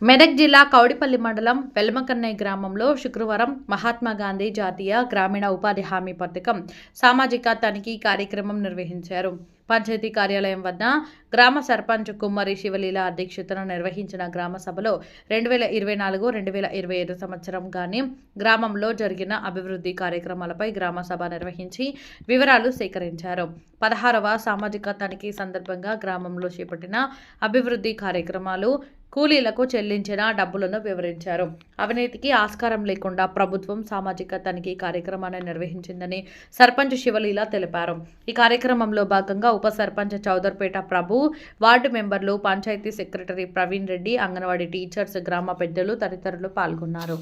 మెదక్ జిల్లా కౌడిపల్లి మండలం వెల్మకన్నయ్య గ్రామంలో శుక్రవారం మహాత్మా గాంధీ జాతీయ గ్రామీణ ఉపాధి హామీ పథకం సామాజిక తనిఖీ కార్యక్రమం నిర్వహించారు. పంచాయతీ కార్యాలయం వద్ద గ్రామ సర్పంచ్ కుమ్మరి శివలీల అధ్యక్షతన నిర్వహించిన గ్రామ సభలో 2024-2025 సంవత్సరం గాని గ్రామంలో జరిగిన అభివృద్ధి కార్యక్రమాలపై గ్రామ సభ నిర్వహించి వివరాలు సేకరించారు. 16వ సామాజిక తనిఖీ సందర్భంగా గ్రామంలో చేపట్టిన అభివృద్ధి కార్యక్రమాలు, కూలీలకు చెల్లించిన డబ్బులను వివరించారు. అవినీతికి ఆస్కారం లేకుండా ప్రభుత్వం సామాజిక తనిఖీ కార్యక్రమాన్ని నిర్వహించిందని సర్పంచ్ శివలీల తెలిపారు. ఈ కార్యక్రమంలో భాగంగా ఉప సర్పంచ్ చౌదర్పేట ప్రభు, వార్డు మెంబర్లు, పంచాయతీ సెక్రటరీ ప్రవీణ్ రెడ్డి, అంగన్వాడీ టీచర్స్, గ్రామ పెద్దలు తదితరులు పాల్గొన్నారు.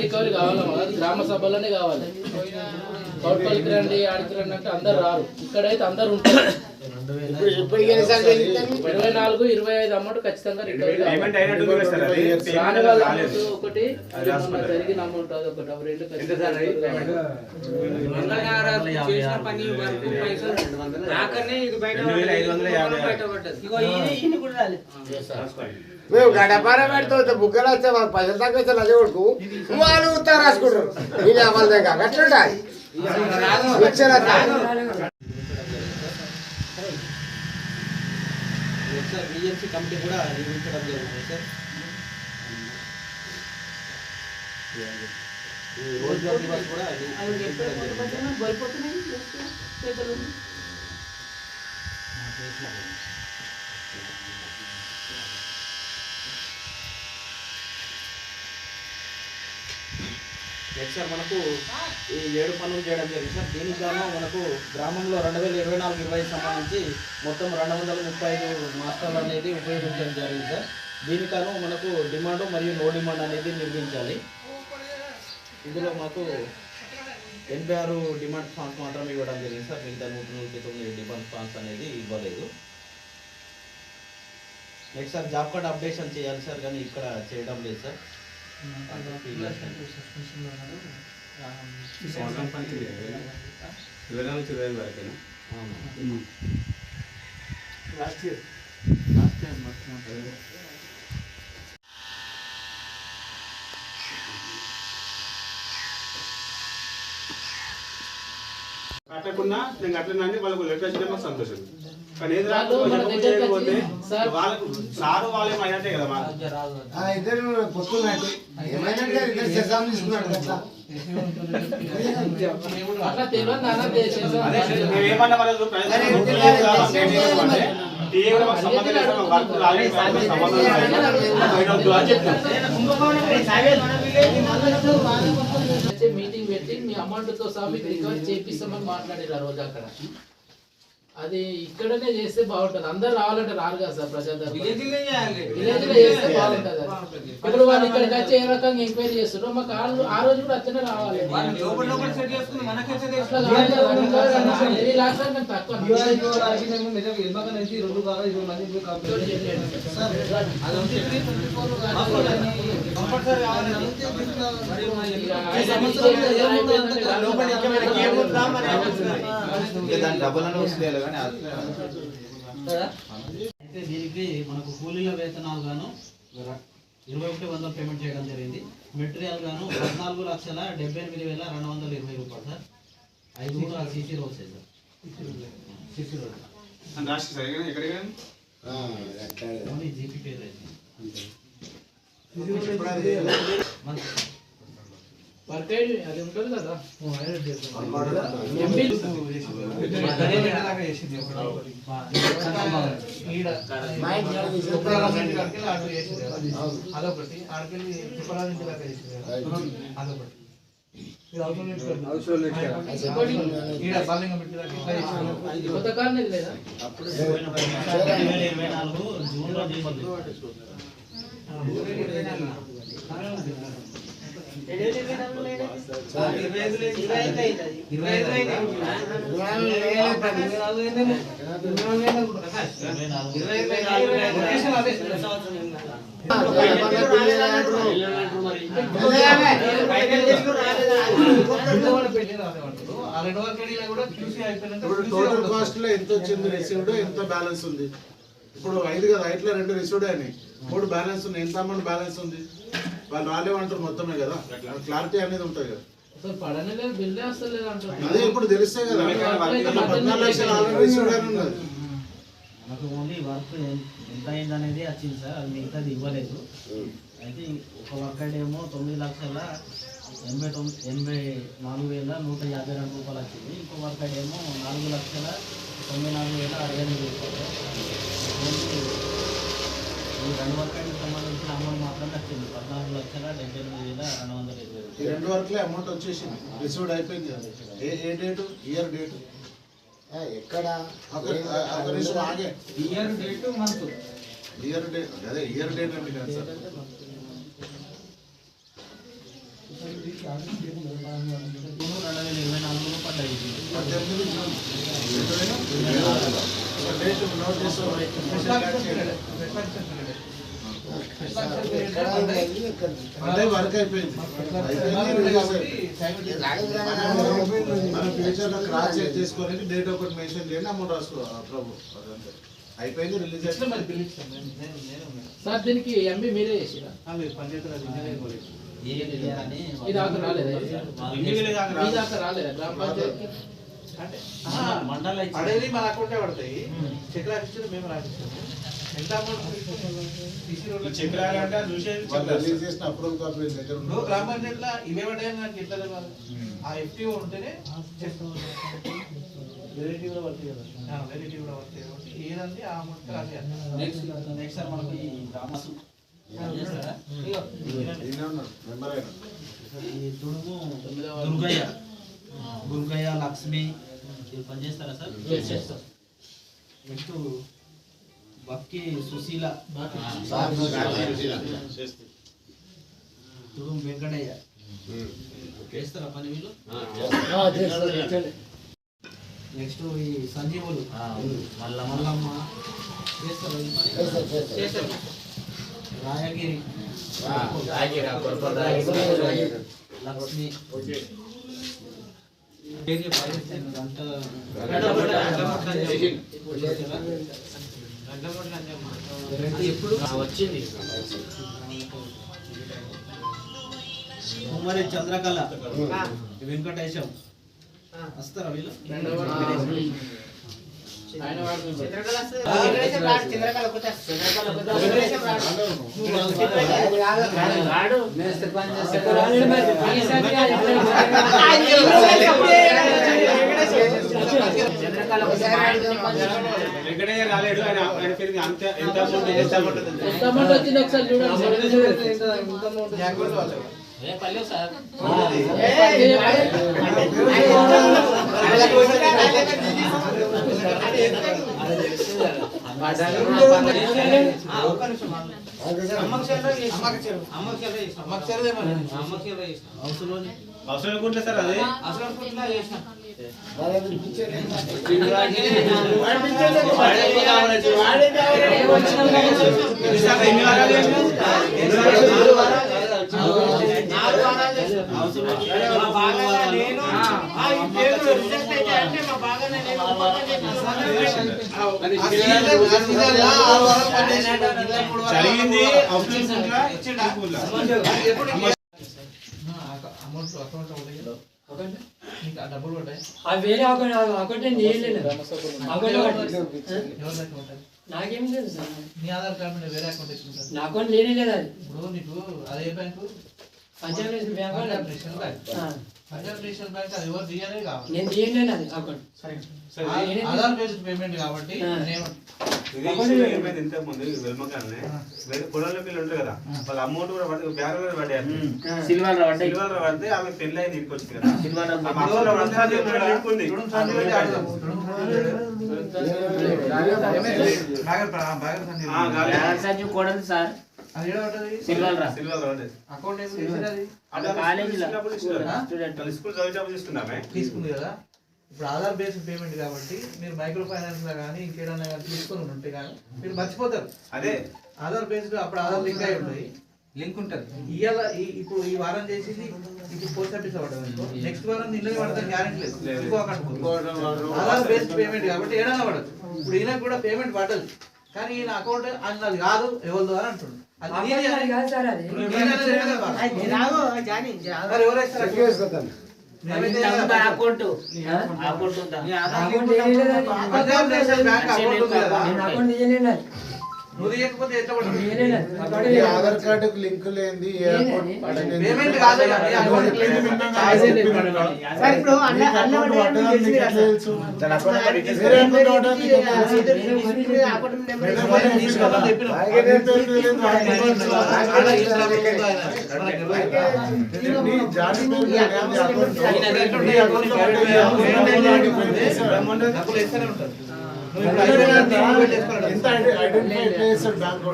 రికవరీ కావాలి, గ్రామ సభలోనే కావాలి. కౌడిపల్లికి రండి, ఆడికి రండి అంటే అందరు రారు. ఇక్కడైతే అందరు ఉంటారు. 24-25 అమౌంట్ ఖచ్చితంగా రికవరీ ఒకటి జరిగిన అమౌంట్ అదొకటి, అవి రెండు మేము గడపార పెడతా బుగ్గలు వస్తే మాకు పైసలు తక్కువ వస్తే లజ కొడుకు వాళ్ళు ఉత్తర రాసుకుంటారు. నేను అవ్వాలి దగ్గర అట్లుంటాయి. బిఎంసీ కమిటీ కూడా నియమించడం జరుగుతుంది సార్. రోజువారీ దివాస్ కూడా నెక్స్ట్ సార్ మనకు ఈ 7 పనులు చేయడం జరిగింది సార్. దీనికి గాను మనకు గ్రామంలో 2024-25 సంబంధించి మొత్తం 235 మాస్టర్లు అనేది ఉపయోగించడం జరిగింది సార్. దీనికను మనకు డిమాండ్ మరియు నో డిమాండ్ అనేది నిర్మించాలి. ఇందులో మాకు 86 డిమాండ్ ఫాన్స్ మాత్రమే ఇవ్వడం జరిగింది సార్. మిగతా 199 డిమాండ్ ఫాన్స్ అనేది ఇవ్వలేదు. Next sir job card updation చేయాలి సార్, కానీ ఇక్కడ చేయడం లేదు సార్. కట్టకుండా నేను కట్టలేనని వాళ్ళకు లెటర్ వచ్చినా మాకు సంతోషం. కానీ ఏది రాకపోతే వాళ్ళకు సారు వాళ్ళే మైనట్టే కదా మాకు ఇద్దరు పొత్తున్నట్టు ఏమైనా తీసుకున్నాడు కదా. మేమేమన్నా వాళ్ళకు మీటింగ్ పెట్టి మీ అమౌంట్ తో సహా మీకు రికవరీ చేపిస్తామని మాట్లాడారు ఆ రోజు అక్కడ. అది ఇక్కడనే చేస్తే బాగుంటది. అందరు రావాలంటే రారు కదా సార్. ప్రజాదరణ విలేజ్ లో చేస్తే బాగుంటది. ఇప్పుడు వాళ్ళు ఇక్కడికి వచ్చి ఏ రకంగా ఎంక్వైరీ చేస్తున్నారు, మాకు ఆ రోజు కూడా అట్లనే రావాలి. 3 lakhs అంటే తక్కువ. దీనికి మనకు కూలీల వేతనాలు గాను 21,100 పేమెంట్ చేయడం జరిగింది. మెటీరియల్ గాను 14,78,220 రూపాయలు సార్. 5 కూడా CC roads sir. CC road GP పేరు అయితే వర్క్ ఐడి అది ఉంటుంది కదా అదొకటి ఆడికెళ్ళి సుపరాజ్ ఇంటి దాకా చేసింది అదొకటి ఈడ బాలింగం పెట్టి దాకా ఇట్లా చేసింది. కొత్త కాలనీ లేదా 2024 జూన్లో చేసింది. ఇప్పుడు టోటల్ కాస్ట్ లో ఎంత వచ్చింది రిసీవ్డ్ ఎంత బ్యాలెన్స్ ఉంది ఇప్పుడు 5 కదా 5లో 2 రిసీవ్డ్ అయినాయి 3 బ్యాలెన్స్ ఉంది ఎంత అమౌంట్ బ్యాలెన్స్ ఉంది వాళ్ళు రాలేమంటారు మొత్తమే కదా క్లారిటీ అనేది ఉంటుంది కదా అసలు పడనే లేదు బిల్లు అసలు లేదు అంటారు అదే ఇప్పుడు తెలుస్తాయి కదా 14 లక్షలు ఆల్రెడీ రిసీవ్డ్ అని ఉన్నది మనకు ఓన్లీ వర్క్ ఎంత అయింది అనేది వచ్చింది సార్, అది మిగతాది ఇవ్వలేదు. అయితే ఒక వర్క్ ఐడి ఏమో 9,84,152 రూపాయలు వచ్చింది. ఇంకో వర్క్ ఐడి ఏమో 4,94,068 రూపాయలు. ఈ 2 వర్క్ ఐడికి సంబంధించిన అమౌంట్ మాత్రమే వచ్చింది 14,78,220 ఈ రూపాయలు. 2 వర్క్లే అమౌంట్ వచ్చేసింది రిసీవ్డ్ అయిపోయింది కదా ఏ డేటు ఇయర్ డేటు ఎక్కడ ఆగే year date month year date అదే ఇయర్ డేట్ అంటే కదా సార్ 2024 పడ్డాయి. 18 జూన్ డేట్ నోట్ చేసుకోవాలి అంటే వర్క్ అయిపోయింది మన ఫ్యూచర్ లో క్రాస్ చెక్ చేసుకోవాలంటే డేట్ ఒకటి మెన్షన్ చేయండి అమౌంట్ రాసుకో ప్రభు అదంతే అయిపోయింది రిలీజ్ అయితే మరి బిల్ ఇస్తాను సార్ దీనికి ఎంబీ మీరే చేసిరా పంచాయతీరాజ్ ఇంజనీరింగ్ కాలేజ్ ఇది దాకా రాలేదా మీ దాకా రాలేదా గ్రామ పంచాయతీ అంటే మండల అడేది మన అకౌంటే పడతాయి చెక్ రాసిచ్చారు మేము రాసిచ్చాము ఎంత అమౌంట్ చెక్ రాయాలంటే అది చూసేది వాళ్ళు రిలీజ్ చేసిన అప్రూవల్ కాపీ దగ్గర నువ్వు ఉంది గ్రామ పంచాయతీలో ఇవే పడ్డాయని నాకు ఎట్లా తెలియాలి ఆ ఎఫ్టీఓ ఉంటేనే చేస్తాం రిలేటివ్ కూడా పడుతుంది కదా రిలేటివ్ కూడా పడుతుంది కాబట్టి ఏదంటే ఆ అమౌంట్ రాసేయాలి నెక్స్ట్ సార్ మనకు ఈ గ్రామసు ఈయన ఉన్నాడు మెంబర్ అయినా ఈ తుడుము దుర్గయ్య లక్ష్మి ఇది పనిచేస్తారా సార్? నెక్స్ట్ బక్కి సుశీల తుడుము వెంకటయ్య చేస్తారా పని వీళ్ళు? నెక్స్ట్ ఈ సంజీవులు మల్లమ్మ చేస్తారా ఈ పని? రాయగిరి లక్ష్మి వచ్చింది కుమారి చంద్రకళ వెంకటేశం వస్తారా వీళ్ళు? ఆయన వాడు వెంకటయ్య రాలేడు ఆయన పేరు అంత ఎంత అమౌంట్ అమౌంట్ వచ్చింది ఒకసారి చూడండి అవసరం అనుకుంటే సార్ అదే జరిగింది అమౌంట్ అకౌంట్ డబ్బులు పడ్డాయి వేరే అకౌంట్ నాకేం లేదు సార్ నీ ఆధార్ కార్డు మీద వేరే అకౌంట్ ఇచ్చింది సార్ నా అకౌంట్ లేనే లేదు అది ఇప్పుడు నీకు అదే బ్యాంకు పంజాబ్ నేషనల్ బ్యాంక్ వాళ్ళు Punjab national bank Punjab national bank అది ఎవరు తీయాలి కావాలి నేను తీయండి అది అకౌంట్ ఆధార్ బేస్డ్ పేమెంట్ కాబట్టి నేను ఏమైంది ఇంతకు ముందు వెల్మకానే వేరే పొలంలో పిల్లలు ఉంటారు కదా వాళ్ళ అమౌంట్ కూడా పడి బ్యాగ్ కూడా పడ్డాయి సిల్వర్ పడితే ఆమె పెళ్ళి అయింది ఇంటికి వచ్చింది కదా అకౌంట్ స్కూల్ చదివేటప్పుడు తీసుకున్నామే తీసుకుంది కదా. ఇప్పుడు ఆధార్ బేస్డ్ పేమెంట్ కాబట్టి మీరు మైక్రో ఫైనాన్స్ లో కానీ ఇంకేదైనా కానీ తీసుకొని ఉంటే కానీ మీరు మర్చిపోతారు. అదే ఆధార్ బేస్డ్ అప్పుడు ఆధార్ లింక్ అయి ఉంటుంది, లింక్ ఉంటుంది. ఇవాళ ఇప్పుడు ఈ వారం చేసింది ఇప్పుడు పోస్ట్ ఆఫీస్ పడుతుంది అనుకో, నెక్స్ట్ వారం నిన్ననే పడతాం గ్యారెంటీ లేదు. ఇంకో అకౌంట్ ఆధార్ బేస్డ్ పేమెంట్ కాబట్టి ఏడైనా పడదు. ఇప్పుడు ఈయనకు కూడా పేమెంట్ పడదు కానీ ఈయన అకౌంట్ అన్నది కాదు ఎవరిదో అని అంటుండు. అది కాదు సార్ అది మరి ఎవరైనా account Punjab national bank account ఉంది కదా, నేను అకౌంట్ తీయలేను నువ్వు తీయకపోతే ఎట్లా పడుతుంది? ఈ ఆధార్ కార్డుకు లింక్ లేనిది ఏ అకౌంట్ పడలేదు. పేమెంట్ కాదు కదా, ఈ అకౌంట్ మీకు అకౌంట్ పడ్డదని మీకు ఎట్లా తెలుసు? వేరే అకౌంట్ పడ్డదని మీకు ఎట్లా తెలుసు? తీసుకోమని చెప్పినాం. అదే పేరు తెలియదు, వాడికి తెలుసు. నీ జాతి పేరు తెలియదు, అకౌంట్ నీ అకౌంట్లో పడ్డది, ఈ అకౌంట్లో డబ్బులు వేస్తూనే ఉంటారు. ఎంత ఐడెంటిఫై చేస్తాడు బ్యాంక్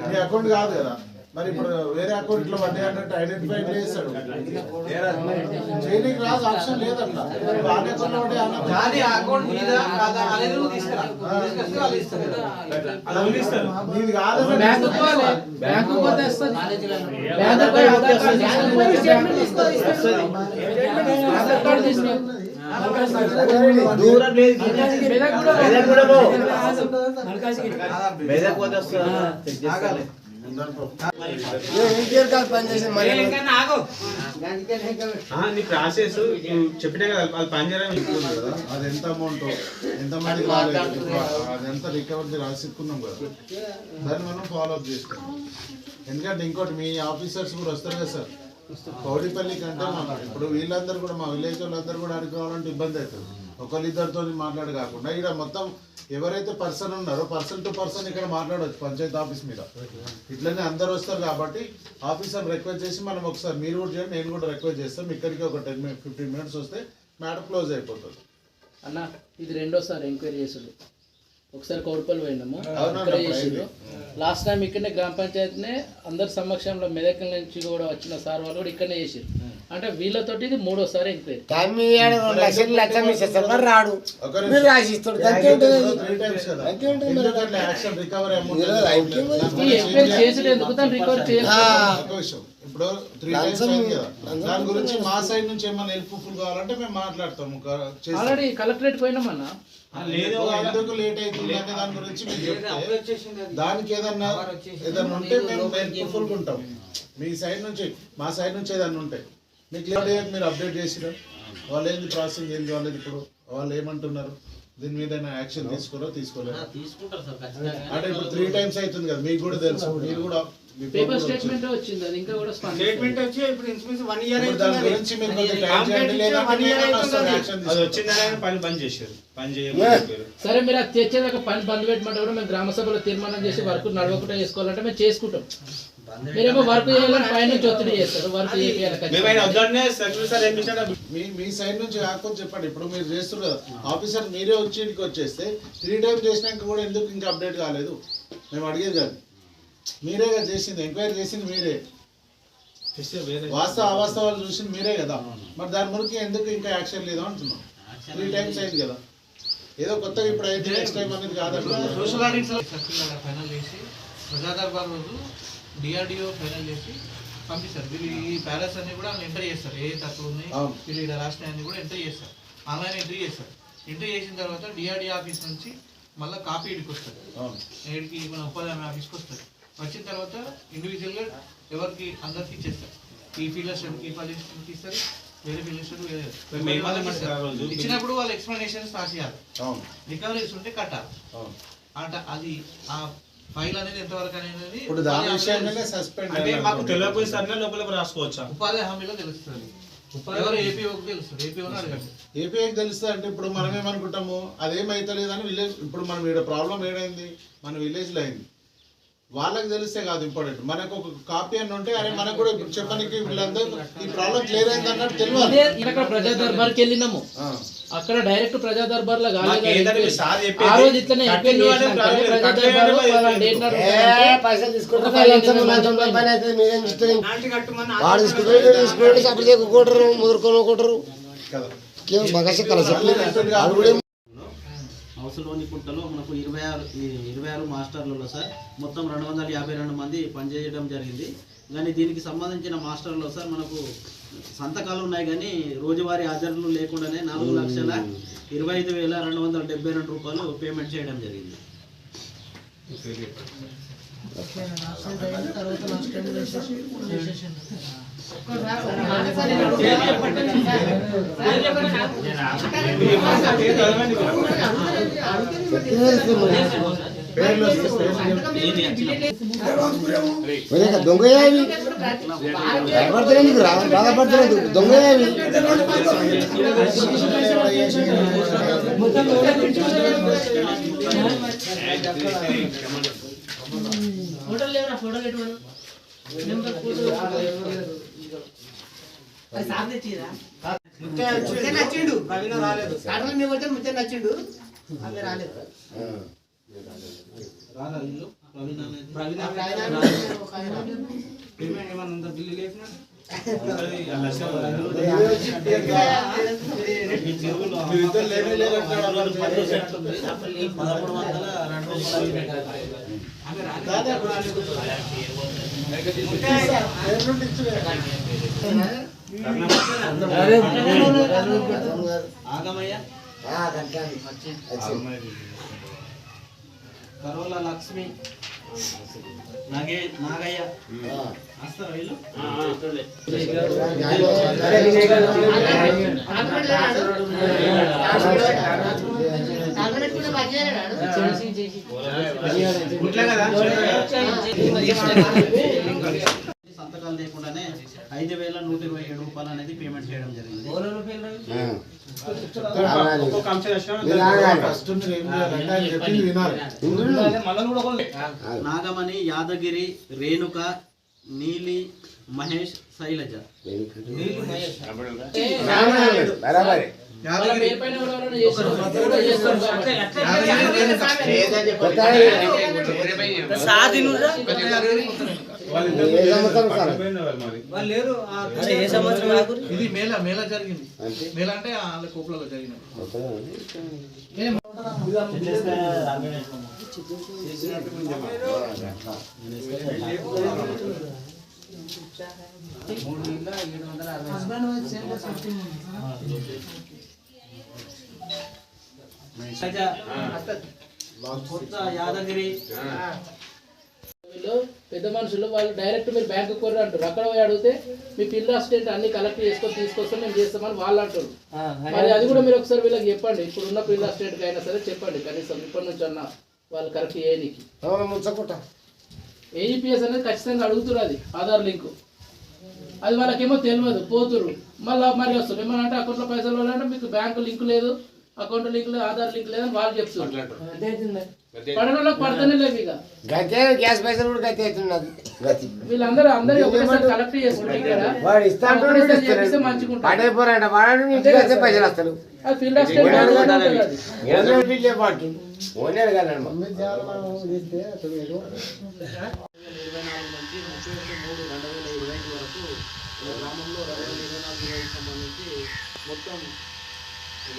మీ అకౌంట్ కాదు కదా, మరి ఇప్పుడు వేరే అకౌంట్ లో వడ్డీ అన్నట్టు ఐడెంటిఫై చేస్తాడు. చేయడానికి రాదు, ఆప్షన్ లేదట్లా. బాగా అకౌంట్ లో వడ్డీ అన్నట్టు కానీ ఆ అకౌంట్ మీద కాదా అనేది నువ్వు తీసుకురా, తీసుకొస్తే వాళ్ళు ఇస్తారు. నీది కాదు బ్యాంకు పోతే వస్తుంది. నీ ప్రాసెస్ చెప్పినా కదా వాళ్ళు పని చేయడం కదా, అది ఎంత అమౌంట్ ఎంత మంది కాలేదు, అది ఎంత రికవరీ రాసిక్కున్నాం కదా, దాన్ని మనం ఫాలో అప్ చేసుకున్నాం. ఎందుకంటే ఇంకోటి మీ ఆఫీసర్స్ కూడా వస్తారు కదా సార్, కౌడిపల్లి కంటే ఇప్పుడు వీళ్ళందరూ కూడా మా విలేజ్ వాళ్ళందరూ కూడా అడుకోవాలంటే ఇబ్బంది అవుతుంది. ఒకరిద్దరితో మాట్లాడి కాకుండా ఇక్కడ మొత్తం ఎవరైతే పర్సన్ ఉన్నారో పర్సన్ టు పర్సన్ ఇక్కడ మాట్లాడవచ్చు పంచాయతీ ఆఫీస్ మీద. ఇట్లనే అందరు వస్తారు కాబట్టి ఆఫీసర్ రిక్వెస్ట్ చేసి మనం ఒకసారి మీరు కూడా చేయండి, నేను కూడా రిక్వెస్ట్ చేస్తాం. ఇక్కడికి ఒక 10-15 minutes వస్తే మ్యాటర్ క్లోజ్ అయిపోతుంది. అన్న ఇది రెండోసారి ఎంక్వైరీ చేసుడు. ఒకసారి కౌడిపల్లి పోయినాము, అవునా? ఇక్కడ చేసిరు. లాస్ట్ టైం ఇక్కడనే గ్రామ పంచాయతీనే అందరి సమక్షంలో మెదక్ నుంచి కూడా వచ్చిన సార్ వాళ్ళు కూడా ఇక్కడనే చేసిరు. అంటే వీళ్ళతోటి ఇది మూడోసారి ఎంక్వైరీ. రాడు మీరు రాసిస్తాడు అంతే ఉంటుంది. 3 times కదా. ఎందుకంటే యాక్షన్ రికవరీ అమౌంట్ ఈ ఎంక్వైరీ చేసుడు ఎందుకు దాన్ని రికవర్ చేయాలి? ఒక విషయం, ఇప్పుడు 3 times అయింది కదా, దాని గురించి మా సైడ్ నుంచి ఏమైనా హెల్ప్ఫుల్ కావాలంటే మేము మాట్లాడతాము. ఆల్రెడీ కలెక్టరేట్ పోయినామన్నా, లేదు ఎందుకు లేట్ అవుతుంది అనే దాని గురించి మీరు చెప్తే దానికి ఏదన్నా ఉంటే మేము హెల్ప్ఫుల్ ఉంటాం. మీ సైడ్ నుంచి మా సైడ్ నుంచి ఏదన్నా ఉంటే మీకు క్లియర్ మీరు అప్డేట్ చేసిరా, వాళ్ళు ఏంది ప్రాసెసింగ్ ఏంది వాళ్ళది, ఇప్పుడు వాళ్ళు ఏమంటున్నారు, దీని మీద యాక్షన్ తీసుకోలేరు అంటే ఇప్పుడు 3 times అవుతుంది కదా, మీకు కూడా తెలుసు, మీరు కూడా పేపర్ స్టేట్మెంట్ వచ్చింది, అది ఇంకా కూడా స్టేట్మెంట్ వచ్చి ఇప్పుడు ఇన్స్పెక్షన్ 1 year దాని గురించి మీరు కొంచెం టైం చేయండి, లేదంటే యాక్షన్ అది వచ్చిందని పని బంద్ చేశారు, పని చేయలేదు. సరే మీరు అది తెచ్చేదాకా పని బంద్ పెట్టమంటే కూడా మేము గ్రామ సభలో తీర్మానం చేసి వర్క్ నడవకుండా చేసుకోవాలంటే మేము చేసుకుంటాం. మీరేమో వర్క్ చేయాలని పై నుంచి ఒత్తిడి చేస్తారు, వర్క్ చేయాలి. మీ సైడ్ నుంచి కాకుండా చెప్పండి. ఇప్పుడు మీరు చేస్తారు కదా ఆఫీసర్, మీరే వచ్చి ఇంటికి వచ్చేస్తే 3 times చేసినాక కూడా ఎందుకు ఇంకా అప్డేట్ కాలేదు మేము అడిగేది కాదు. మీరే కదా చేసింది, ఎంక్వైరీ చేసింది మీరే, వాస్తవ అవాస్తవాలు చూసింది మీరే కదా, మరి దాని వరకు ఎందుకు ఇంకా యాక్షన్ లేదు అంటున్నాం. 3 times అయింది కదా, ఏదో కొత్తగా ఇప్పుడు అయితే నెక్స్ట్ టైం అనేది కాదండి. సోషల్ ఆడిట్స్ ఫైనల్ చేసి ప్రజా దర్బార్ రోజు డిఆర్డిఓ ఫైనల్ చేసి పంపిస్తారు. వీళ్ళు ఈ ప్యాలెస్ అన్ని కూడా ఎంటర్ చేస్తారు, ఏ తక్కువ ఉన్నాయి వీళ్ళు ఇక్కడ రాసిన అన్ని కూడా ఎంటర్ చేస్తారు, ఆన్లైన్ ఎంట్రీ చేస్తారు. ఎంట్రీ చేసిన తర్వాత డిఆర్డిఓ ఆఫీస్ నుంచి మళ్ళీ కాపీ ఇడికి వస్తుంది, ఏడికి మన ఉపాధి హామీ ఆఫీస్కి వస్తుంది. వచ్చిన తర్వాత ఇండివిజువల్గా ఎవరికి అందరికి ఇచ్చేస్తారు. ఈ ఫీల్డ్ స్టేట్కి ఈ ఫీల్డ్ స్టేట్కి ఇస్తారు, వేరే ఫీల్డ్ స్టేట్ ఇచ్చినప్పుడు వాళ్ళు ఎక్స్ప్లెనేషన్స్ రాసేయాలి, రికవరీస్ ఉంటే కట్టాలి. అంటే అది ఆ ఫైల్ అనేది ఎంతవరకు అనేది ఇప్పుడు దాని విషయంగానే సస్పెండ్ అంటే మాకు తెలియకపోతే సరే లోపల రాసుకోవచ్చా? ఉపాధి హామీలో తెలుస్తుంది. ఎవరు ఏపీఓకి తెలుస్తుంది, ఏపీఓని అడగండి. ఏపీఐకి తెలుస్తుంది అంటే ఇప్పుడు మనం ఏమనుకుంటాము అదేమైతలేదని విలేజ్. ఇప్పుడు మనం ఇక్కడ ప్రాబ్లం ఏడైంది మన విలేజ్లో అయింది, వాళ్ళకి తెలిస్తే కాదు ఇంపార్టెంట్. మనకు ఒక కాపీ అని ఉంటే అరే మనకు కూడా ఇప్పుడు చెప్పడానికి వీళ్ళందరూ ఈ ప్రాబ్లం క్లియర్ అయింది అన్నట్టు తెలియాలి. అక్కడ ప్రజా దర్బార్కి వెళ్ళినాము, అక్కడ డైరెక్ట్ ప్రజా దర్బార్లో మాకు ఏదైనా మీరు సార్ చెప్పేది ఆ రోజు ఇట్లనే కట్టిన వాడే ప్రాబ్లం లేదు. ప్రజా దర్బార్లో వాళ్ళ డేట్ నాడు పైసలు తీసుకుంటే పని అయితే మీరేం చూస్తారు? వాడు తీసుకుంటే సపరేట్ కొట్టరు, ముదురుకొని కొట్టరు బాగా కలసి. హౌస్లోని పుట్టలో మనకు 26 మాస్టర్లలో సార్ మొత్తం 252 మంది పనిచేయడం జరిగింది. కానీ దీనికి సంబంధించిన మాస్టర్లో సార్ మనకు సంతకాలు ఉన్నాయి కానీ రోజువారీ హాజరులు లేకుండానే 4,25,272 రూపాయలు పేమెంట్ చేయడం జరిగింది. దొంగయావి భయపడతలేదు రా, బాధపడతలేదు దొంగయావి. నచ్చిండు కాటలు మేము వచ్చి ముచ్చట నచ్చిండు అవి రాలేదు. కరోలా లక్ష్మి నాగయ్య వస్తారా వీళ్ళు? సంతకాలు లేకుండానే 5,127 రూపాయలు అనేది పేమెంట్ చేయడం జరిగింది. నాగమణి, యాదగిరి, రేణుక, నీలి, మహేష్, శైలజ. ఇది మేళ జరిగింది. మేళ అంటే వాళ్ళ కోపులలో జరిగినది. యాదగిరి పెద్ద మనుషులు వాళ్ళు డైరెక్ట్ మీరు బ్యాంకు కొర్రు అంటారు. అక్కడ పోయి అడిగితే మీ పిల్ల అసిస్టెంట్ అన్ని కలెక్ట్ చేసుకొని తీసుకొస్తాం మేము చేస్తామని వాళ్ళు అంటారు. మరి అది కూడా మీరు ఒకసారి వీళ్ళకి చెప్పండి. ఇప్పుడు ఉన్న పిల్ల అసిస్టెంట్కి అయినా సరే చెప్పండి, కనీసం ఇప్పటి నుంచి అన్న వాళ్ళు కరెక్ట్ చేయనీకి. ఏఈపీఎస్ అనేది ఖచ్చితంగా అడుగుతున్నారు, అది ఆధార్ లింకు. అది వాళ్ళకేమో తెలియదు, పోతురు మళ్ళీ మరి వస్తారు. ఏమన్నా అంటే అకౌంట్లో పైసలు వాళ్ళంటే మీకు బ్యాంకు లింక్ లేదు, అకౌంట్ లింక్ లేదు, ఆధార్ లింక్ లేదని వాళ్ళు చెప్తున్నారు. పడనలోకి పడతానే లేవు ఇక. గ్యాస్ పైసలు కూడా గతి అవుతున్నది. వీళ్ళందరూ ఒకసారి కలెక్ట్ చేసుకుంటారు. వాడు ఇస్తా మంచిగా పడైపోరాట వాడు ఇంటికి పైసలు వస్తారు. అది ఫీల్డ్ అసిస్టెంట్ బిల్లే పాటు ఓనే అడగాలండి. 2024 నుంచి 31/3/2025 వరకు గ్రామంలో 2024 సంబంధించి మొత్తం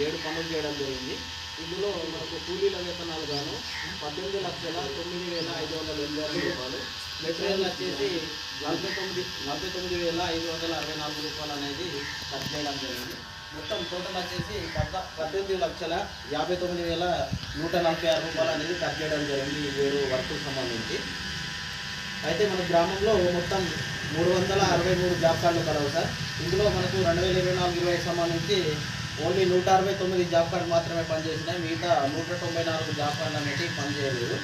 7 పనులు చేయడం జరిగింది. ఇందులో మనకు కూలీల వేతనాలు గాను 18,09,586 రూపాయలు, మెటీరియల్ వచ్చేసి 49,564 రూపాయలు అనేది ఖర్చు చేయడం జరిగింది. మొత్తం టోటల్ వచ్చేసి 18,59,146 రూపాయలు అనేది ఖర్చు చేయడం జరిగింది ఈ 7 వర్కులకు సంబంధించి. అయితే మన గ్రామంలో మొత్తం 363 జాబ్ కార్డులు కలవు సార్. ఇందులో మనకు 2024-25 సంబంధించి ఓన్లీ 169 జాబ్ కార్డు మాత్రమే పనిచేసినాయి. మిగతా 194 జాబ్ కార్డులు అనేవి పనిచేయలేదు.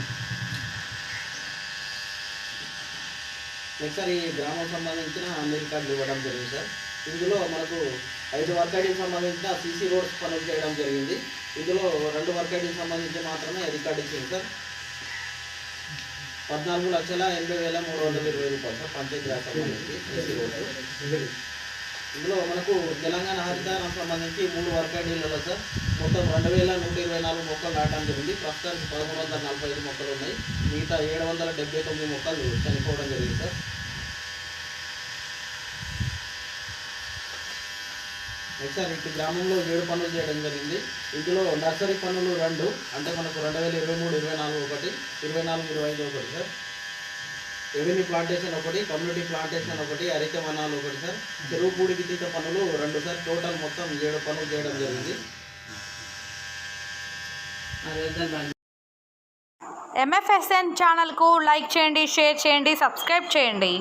నెక్స్ట్ సార్ ఈ గ్రామం సంబంధించిన అన్ని రికార్డులు ఇవ్వడం జరిగింది సార్. ఇందులో మనకు 5 వర్క్ ఐడీకి సంబంధించిన సీసీ రోడ్స్ పనులు చేయడం జరిగింది. ఇందులో 2 వర్క్ ఐడీకి సంబంధించి మాత్రమే రికార్డు ఇచ్చింది సార్. 14,80,320 రూపాయలు సార్ పంచాయతీ రాజ్ సంబంధించి సీసీ రోడ్స్. ఇందులో మనకు తెలంగాణ హరితహారం సంబంధించి 3 వర్క్ ఐడీలలో సార్ మొత్తం 2,124 మొక్కలు నాటడం జరిగింది. ప్రస్తుతానికి 1,145 మొక్కలు ఉన్నాయి. మిగతా 779 మొక్కలు చనిపోవడం జరిగింది సార్. నెక్స్ట్ సార్ ఇటు గ్రామంలో 7 పనులు చేయడం జరిగింది. ఇందులో నర్సరీ పనులు 2 అంటే మనకు 2023-24 ఒకటి, 24-25 ఒకటి సార్. రెవెన్యూ ప్లాంటేషన్ ఒకటి, కమ్యూనిటీ ప్లాంటేషన్ ఒకటి, అరికె వనాలు ఒకటి సార్. చెరువు పూడికి తీత పనులు 2 సార్. టోటల్ మొత్తం 7 పనులు చేయడం జరిగింది. MFSN ఛానల్కు లైక్ చేయండి, షేర్ చేయండి, సబ్స్క్రైబ్ చేయండి.